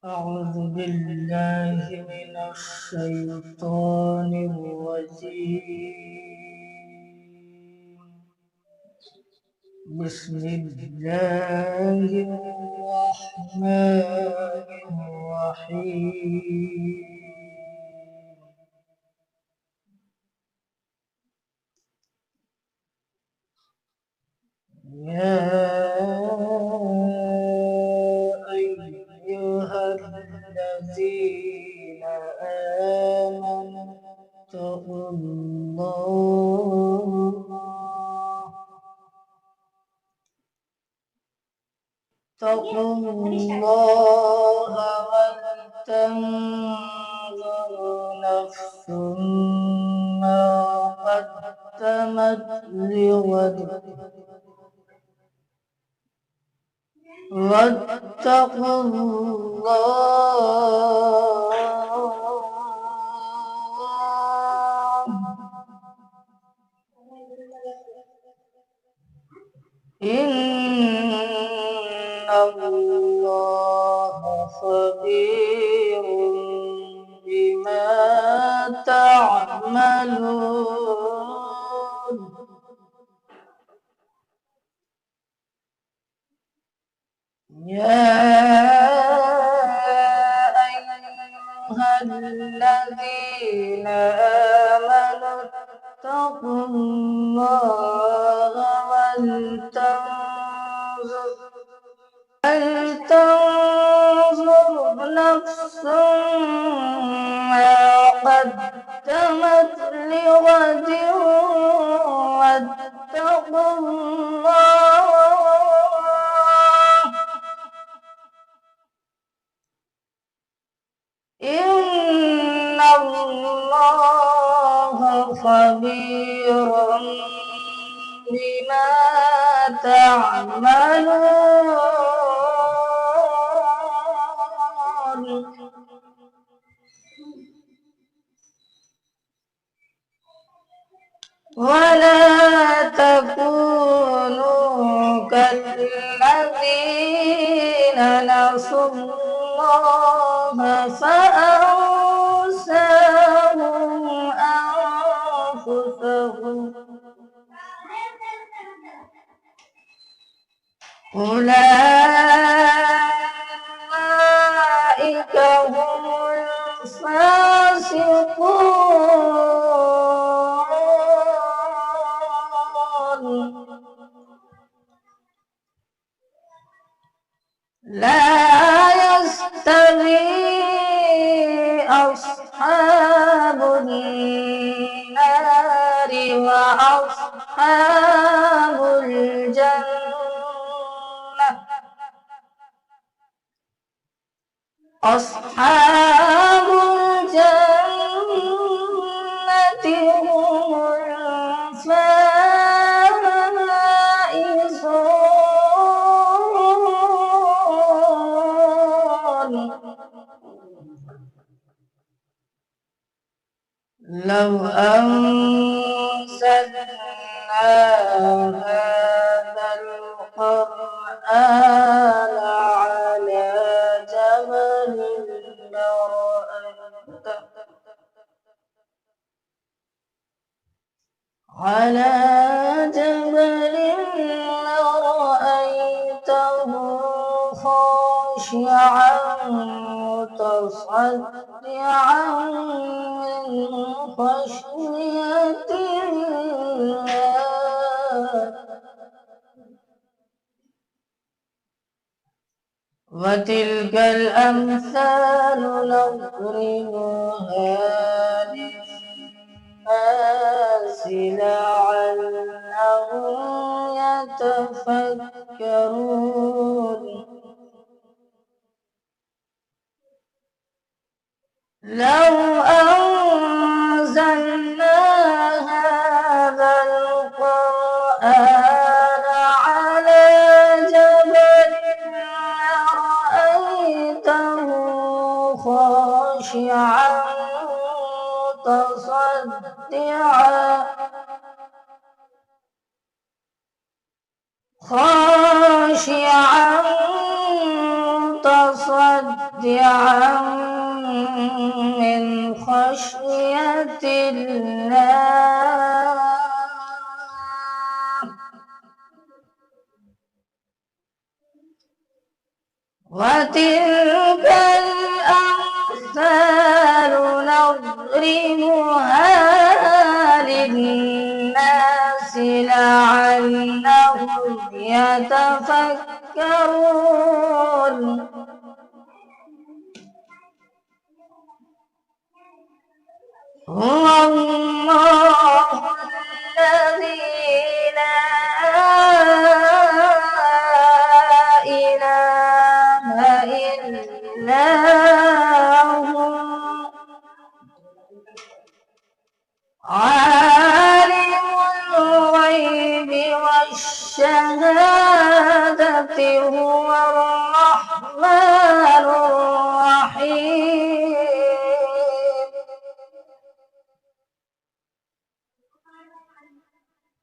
أعوذ بالله من الشيطان الرجيم. بسم الله الرحمن الرحيم. يا أيها الذين آمنوا اتقوا الله ولتنظر نفس ما قدمت لغد واتقوا الله إن الله خبير بما تعملون. يا أيها الذين آمنوا اتقوا الله ولتنظر نفس ما قدمت لغد واتقوا الله إن الله خبير بما تعملون. ولا تكونوا كالذين نسوا الله فأنساهم أنفسهم أولئك هم الفاسقون. لا يستوي أصحاب النار وأصحاب الجنة. أصحاب الجنة هم الفائزون. لو أنزلنا هذا القرآن على جبل لرأيته خاشعا متصدعا من خشية الله. وتلك الأمثال نضربها للناس لعلهم يتفكرون. لو أنزلنا هذا القرآن على جبل لرأيته خاشعا متصدعا من خشية الله وتلك الأمثال نضربها للناس لعلهم يتفكرون هو الله الذي لا إله إلا هو عالم الغيب والشهادة هو الرحمن الرحيم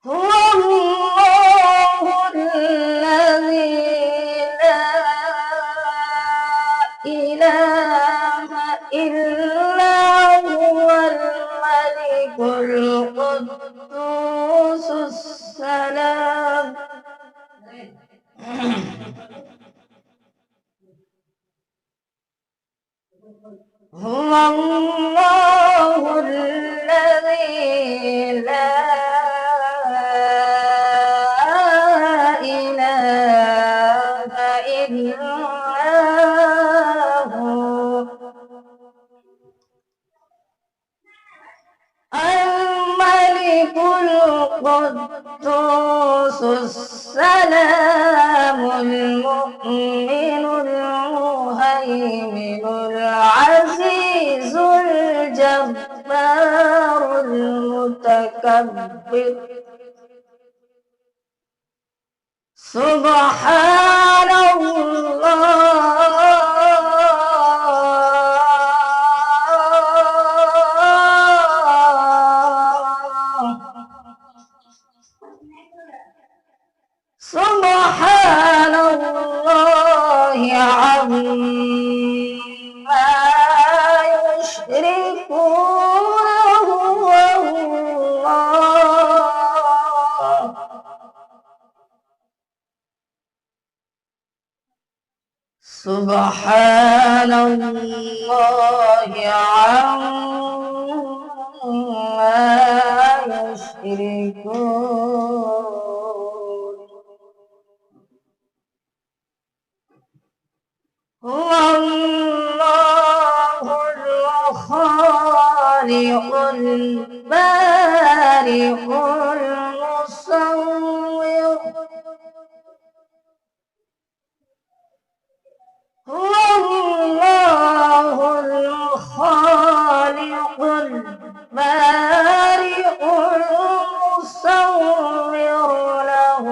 هو الله الذي لا إله إلا هو الملك القدوس السلام هو الله الذي لا إله إلا هو الملك القدوس السلام المؤمن المهيمن العزيز الجبار المتكبر سبحان الله سبحان الله عما يشركون هو الله سبحان الله عما يشركون هو الله الخالق البارئ المصور هو الله الخالق البارئ المصور له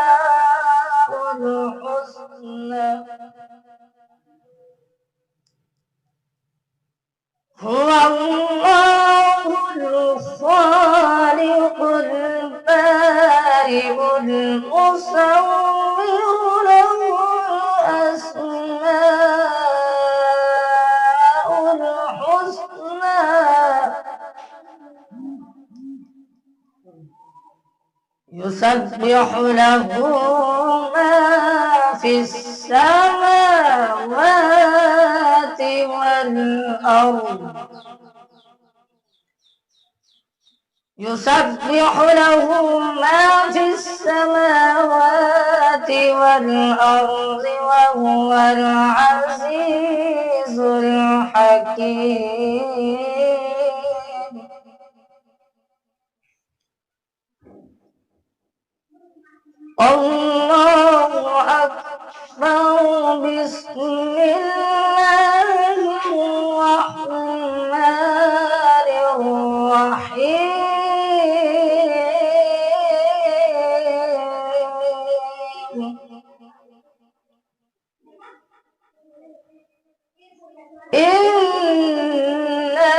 الأسماء الحسنى هو الله الخالق البارئ المصور له الأسماء الحسنى يسبح له ما في السماوات والأرض يسبح له ما في السماوات والأرض وهو العزيز الحكيم الله أكبر بسم الله الرحمن الرحيم إنا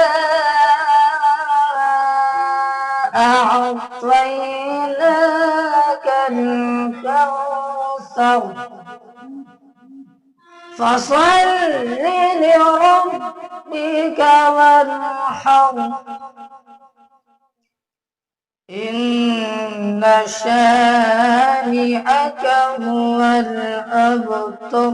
أعطيناك الكوثر وانحر فصل لربك وانحر إن شانئك هو الأبتر